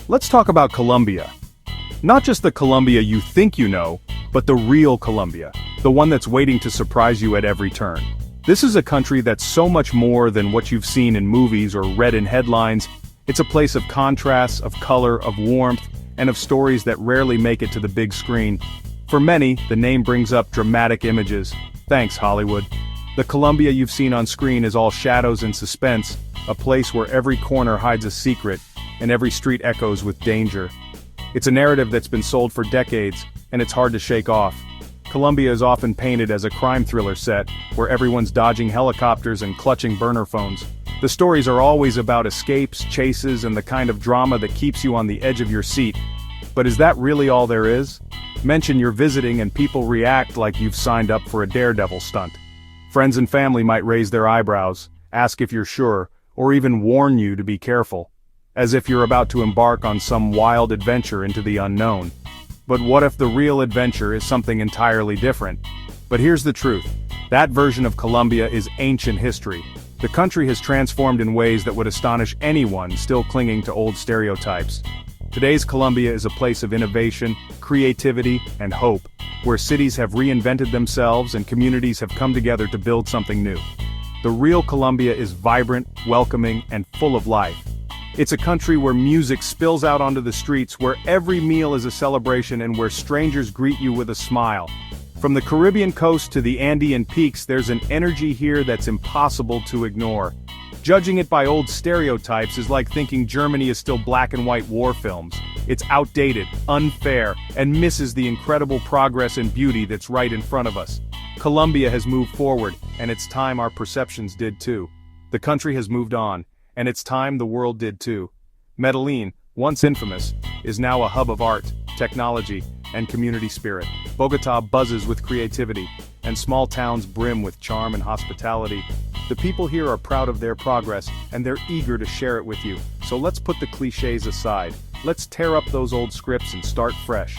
Let's talk about Colombia. Not just the Colombia you think you know, but the real Colombia, the one that's waiting to surprise you at every turn. This is a country that's so much more than what you've seen in movies or read in headlines. It's a place of contrasts, of color, of warmth, and of stories that rarely make it to the big screen. For many, the name brings up dramatic images. Thanks, Hollywood. The Colombia you've seen on screen is all shadows and suspense, a place where every corner hides a secret, and every street echoes with danger. It's a narrative that's been sold for decades, and it's hard to shake off. Colombia is often painted as a crime thriller set, where everyone's dodging helicopters and clutching burner phones. The stories are always about escapes, chases, and the kind of drama that keeps you on the edge of your seat. But is that really all there is? Mention you're visiting and people react like you've signed up for a daredevil stunt. Friends and family might raise their eyebrows, ask if you're sure, or even warn you to be careful, as if you're about to embark on some wild adventure into the unknown. But what if the real adventure is something entirely different? But here's the truth. That version of Colombia is ancient history. The country has transformed in ways that would astonish anyone still clinging to old stereotypes. Today's Colombia is a place of innovation, creativity, and hope, where cities have reinvented themselves and communities have come together to build something new. The real Colombia is vibrant, welcoming, and full of life. It's a country where music spills out onto the streets, where every meal is a celebration, and where strangers greet you with a smile. From the Caribbean coast to the Andean peaks, there's an energy here that's impossible to ignore. Judging it by old stereotypes is like thinking Germany is still black and white war films. It's outdated, unfair, and misses the incredible progress and beauty that's right in front of us. Colombia has moved forward, and it's time our perceptions did too. The country has moved on, and it's time the world did too. Medellin, once infamous, is now a hub of art, technology, and community spirit. Bogotá buzzes with creativity, and small towns brim with charm and hospitality. The people here are proud of their progress, and they're eager to share it with you. So let's put the cliches aside. Let's tear up those old scripts and start fresh.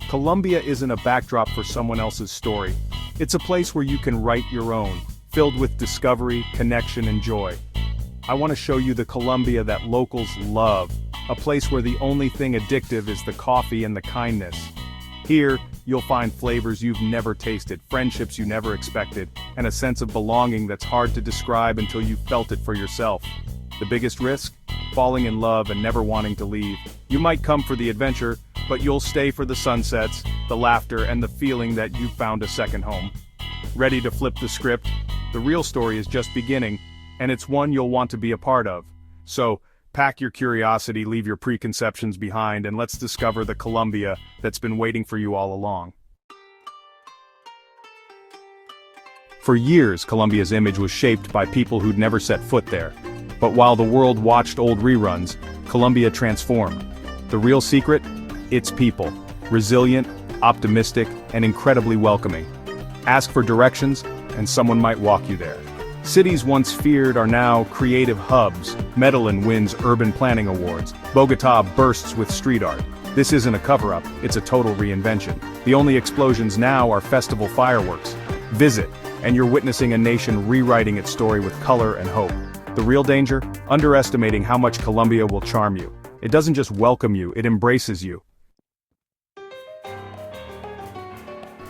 Colombia isn't a backdrop for someone else's story. It's a place where you can write your own, filled with discovery, connection, and joy. I want to show you the Colombia that locals love, a place where the only thing addictive is the coffee and the kindness. Here, you'll find flavors you've never tasted, friendships you never expected, and a sense of belonging that's hard to describe until you've felt it for yourself. The biggest risk? Falling in love and never wanting to leave. You might come for the adventure, but you'll stay for the sunsets, the laughter, and the feeling that you've found a second home. Ready to flip the script? The real story is just beginning, and it's one you'll want to be a part of. So, pack your curiosity, leave your preconceptions behind, and let's discover the Colombia that's been waiting for you all along. For years, Colombia's image was shaped by people who'd never set foot there. But while the world watched old reruns, Colombia transformed. The real secret? Its people. Resilient, optimistic, and incredibly welcoming. Ask for directions, and someone might walk you there. Cities once feared are now creative hubs. Medellin wins urban planning awards. Bogotá bursts with street art. This isn't a cover-up, it's a total reinvention. The only explosions now are festival fireworks. Visit, and you're witnessing a nation rewriting its story with color and hope. The real danger? Underestimating how much Colombia will charm you. It doesn't just welcome you, it embraces you.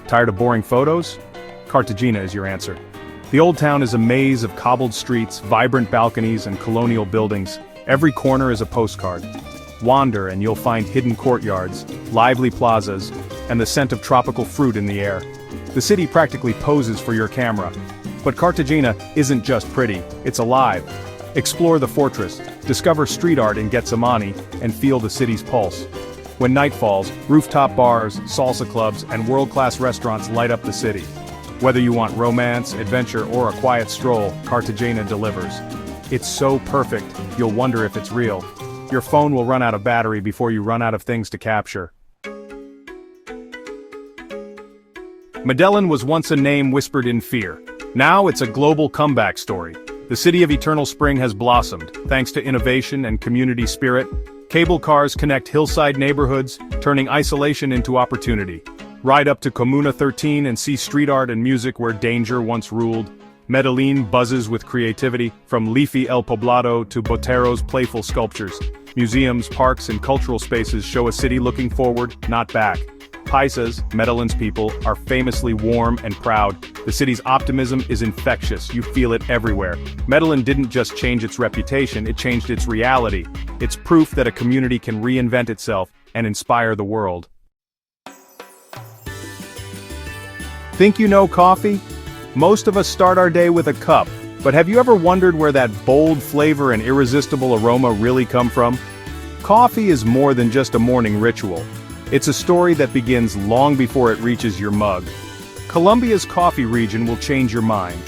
Tired of boring photos? Cartagena is your answer. The old town is a maze of cobbled streets, vibrant balconies, and colonial buildings. Every corner is a postcard. Wander and you'll find hidden courtyards, lively plazas, and the scent of tropical fruit in the air. The city practically poses for your camera. But Cartagena isn't just pretty, it's alive. Explore the fortress, discover street art in Getsemani, and feel the city's pulse. When night falls, rooftop bars, salsa clubs, and world-class restaurants light up the city. Whether you want romance, adventure, or a quiet stroll, Cartagena delivers. It's so perfect, you'll wonder if it's real. Your phone will run out of battery before you run out of things to capture. Medellin was once a name whispered in fear. Now it's a global comeback story. The city of eternal spring has blossomed, thanks to innovation and community spirit. Cable cars connect hillside neighborhoods, turning isolation into opportunity. Ride up to Comuna 13 and see street art and music where danger once ruled. Medellin buzzes with creativity, from leafy El Poblado to Botero's playful sculptures. Museums, parks, and cultural spaces show a city looking forward, not back. Paisas, Medellin's people, are famously warm and proud. The city's optimism is infectious, you feel it everywhere. Medellin didn't just change its reputation, it changed its reality. It's proof that a community can reinvent itself and inspire the world. Think you know coffee? Most of us start our day with a cup, but have you ever wondered where that bold flavor and irresistible aroma really come from? Coffee is more than just a morning ritual. It's a story that begins long before it reaches your mug. Colombia's coffee region will change your mind.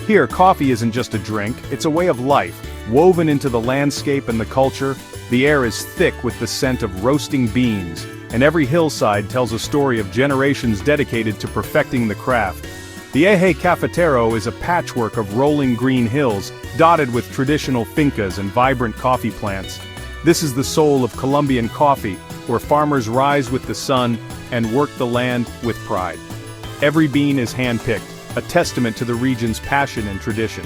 Here, coffee isn't just a drink, it's a way of life, woven into the landscape and the culture. The air is thick with the scent of roasting beans, and every hillside tells a story of generations dedicated to perfecting the craft. The Eje Cafetero is a patchwork of rolling green hills, dotted with traditional fincas and vibrant coffee plants. This is the soul of Colombian coffee, where farmers rise with the sun and work the land with pride. Every bean is hand-picked, a testament to the region's passion and tradition.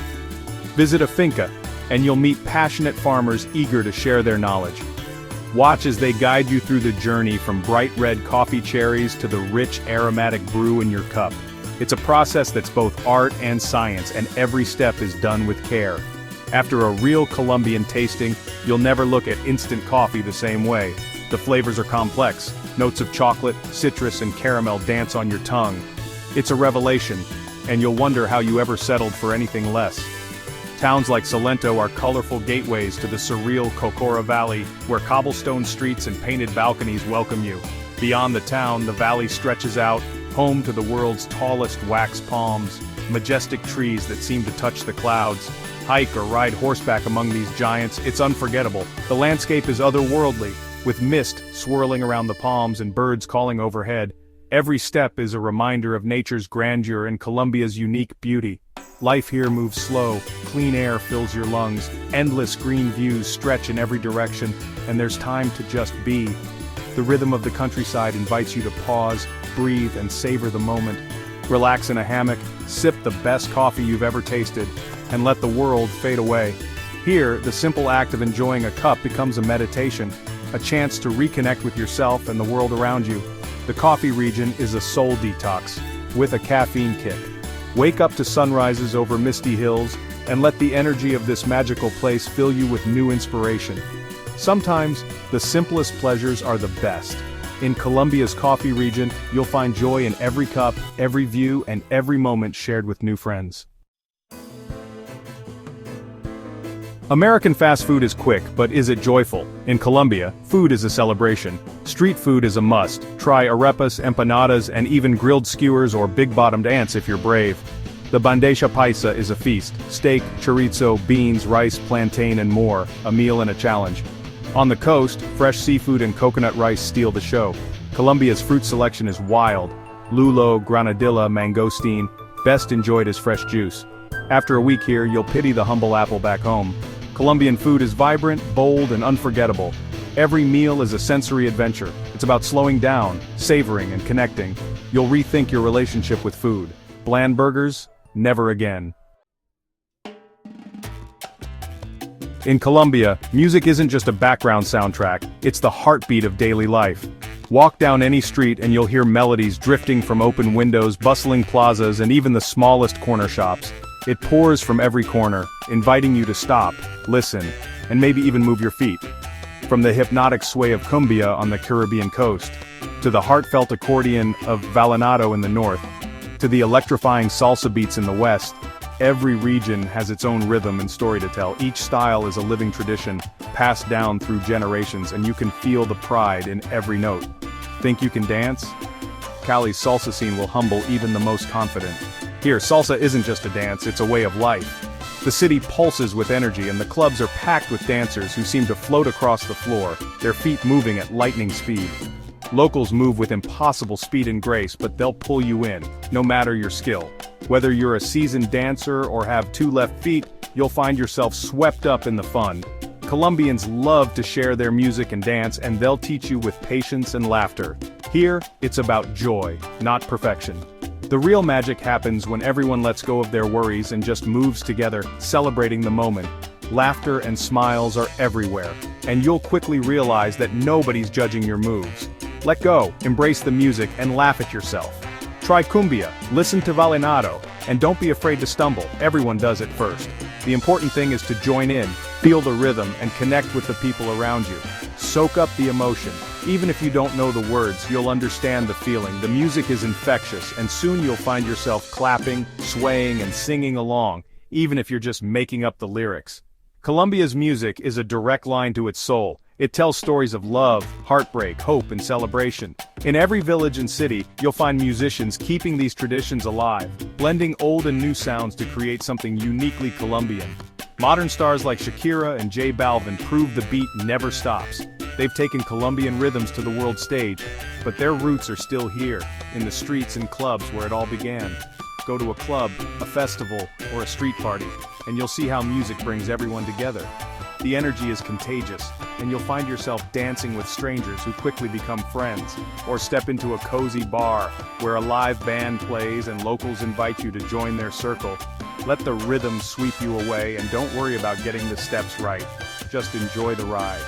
Visit a finca, and you'll meet passionate farmers eager to share their knowledge. Watch as they guide you through the journey from bright red coffee cherries to the rich aromatic brew in your cup. It's a process that's both art and science, and every step is done with care. After a real Colombian tasting, you'll never look at instant coffee the same way. The flavors are complex. Notes of chocolate, citrus, and caramel dance on your tongue. It's a revelation, and you'll wonder how you ever settled for anything less. Towns like Salento are colorful gateways to the surreal Cocora Valley, where cobblestone streets and painted balconies welcome you. Beyond the town, the valley stretches out, home to the world's tallest wax palms, majestic trees that seem to touch the clouds. Hike or ride horseback among these giants, it's unforgettable. The landscape is otherworldly, with mist swirling around the palms and birds calling overhead. Every step is a reminder of nature's grandeur and Colombia's unique beauty. Life here moves slow, clean air fills your lungs, endless green views stretch in every direction, and there's time to just be. The rhythm of the countryside invites you to pause, breathe, and savor the moment. Relax in a hammock, sip the best coffee you've ever tasted, and let the world fade away. Here, the simple act of enjoying a cup becomes a meditation, a chance to reconnect with yourself and the world around you. The coffee region is a soul detox, with a caffeine kick. Wake up to sunrises over misty hills, and let the energy of this magical place fill you with new inspiration. Sometimes, the simplest pleasures are the best. In Colombia's coffee region, you'll find joy in every cup, every view, and every moment shared with new friends. American fast food is quick, but is it joyful? In Colombia, food is a celebration. Street food is a must. Try arepas, empanadas, and even grilled skewers or big-bottomed ants if you're brave. The bandeja paisa is a feast. Steak, chorizo, beans, rice, plantain, and more. A meal and a challenge. On the coast, fresh seafood and coconut rice steal the show. Colombia's fruit selection is wild. Lulo, granadilla, mangosteen, best enjoyed as fresh juice. After a week here, you'll pity the humble apple back home. Colombian food is vibrant, bold, and unforgettable. Every meal is a sensory adventure. It's about slowing down, savoring, and connecting. You'll rethink your relationship with food. Bland burgers? Never again. In Colombia, music isn't just a background soundtrack, it's the heartbeat of daily life. Walk down any street and you'll hear melodies drifting from open windows, bustling plazas, and even the smallest corner shops. It pours from every corner, inviting you to stop, listen, and maybe even move your feet. From the hypnotic sway of cumbia on the Caribbean coast, to the heartfelt accordion of vallenato in the north, to the electrifying salsa beats in the west, every region has its own rhythm and story to tell. Each style is a living tradition, passed down through generations, and you can feel the pride in every note. Think you can dance? Cali's salsa scene will humble even the most confident. Here, salsa isn't just a dance, it's a way of life. The city pulses with energy and the clubs are packed with dancers who seem to float across the floor, their feet moving at lightning speed. Locals move with impossible speed and grace, but they'll pull you in, no matter your skill. Whether you're a seasoned dancer or have two left feet, you'll find yourself swept up in the fun. Colombians love to share their music and dance, and they'll teach you with patience and laughter. Here, it's about joy, not perfection. The real magic happens when everyone lets go of their worries and just moves together, celebrating the moment. laughter and smiles are everywhere, and you'll quickly realize that nobody's judging your moves. Let go, embrace the music, and laugh at yourself. Try cumbia, listen to vallenato, and don't be afraid to stumble. Everyone does it first. The important thing is to join in, feel the rhythm, and connect with the people around you. Soak up the emotion. Even if you don't know the words, you'll understand the feeling. The music is infectious, and soon you'll find yourself clapping, swaying, and singing along, even if you're just making up the lyrics. Colombia's music is a direct line to its soul. It tells stories of love, heartbreak, hope, and celebration. In every village and city, you'll find musicians keeping these traditions alive, blending old and new sounds to create something uniquely Colombian. Modern stars like Shakira and J Balvin prove the beat never stops. They've taken Colombian rhythms to the world stage, but their roots are still here, in the streets and clubs where it all began. Go to a club, a festival, or a street party, and you'll see how music brings everyone together. The energy is contagious, and you'll find yourself dancing with strangers who quickly become friends, or step into a cozy bar, where a live band plays and locals invite you to join their circle. Let the rhythm sweep you away, and don't worry about getting the steps right. Just enjoy the ride.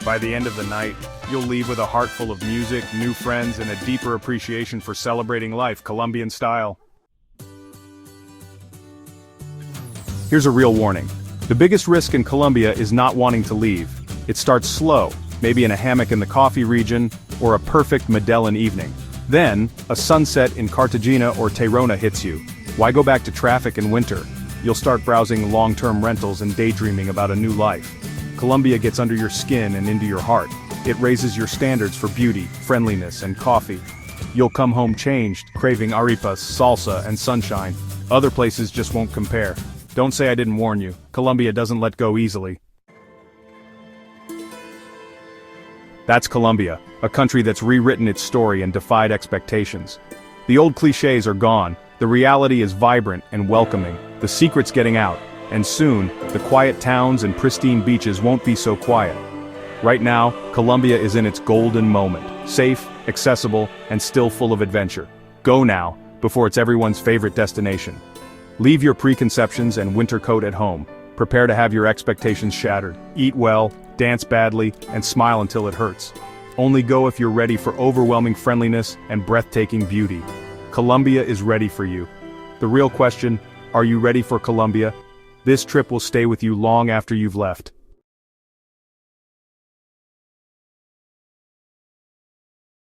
By the end of the night, you'll leave with a heart full of music, new friends, and a deeper appreciation for celebrating life Colombian style. Here's a real warning. The biggest risk in Colombia is not wanting to leave. It starts slow, maybe in a hammock in the coffee region, or a perfect Medellin evening. Then, a sunset in Cartagena or Tayrona hits you. Why go back to traffic in winter? You'll start browsing long-term rentals and daydreaming about a new life. Colombia gets under your skin and into your heart. It raises your standards for beauty, friendliness, and coffee. You'll come home changed, craving arepas, salsa, and sunshine. Other places just won't compare. Don't say I didn't warn you. Colombia doesn't let go easily. That's Colombia, a country that's rewritten its story and defied expectations. The old clichés are gone, the reality is vibrant and welcoming, the secret's getting out, and soon, the quiet towns and pristine beaches won't be so quiet. Right now, Colombia is in its golden moment, safe, accessible, and still full of adventure. Go now, before it's everyone's favorite destination. Leave your preconceptions and winter coat at home. Prepare to have your expectations shattered. Eat well, dance badly, and smile until it hurts. Only go if you're ready for overwhelming friendliness and breathtaking beauty. Colombia is ready for you. The real question, are you ready for Colombia? This trip will stay with you long after you've left.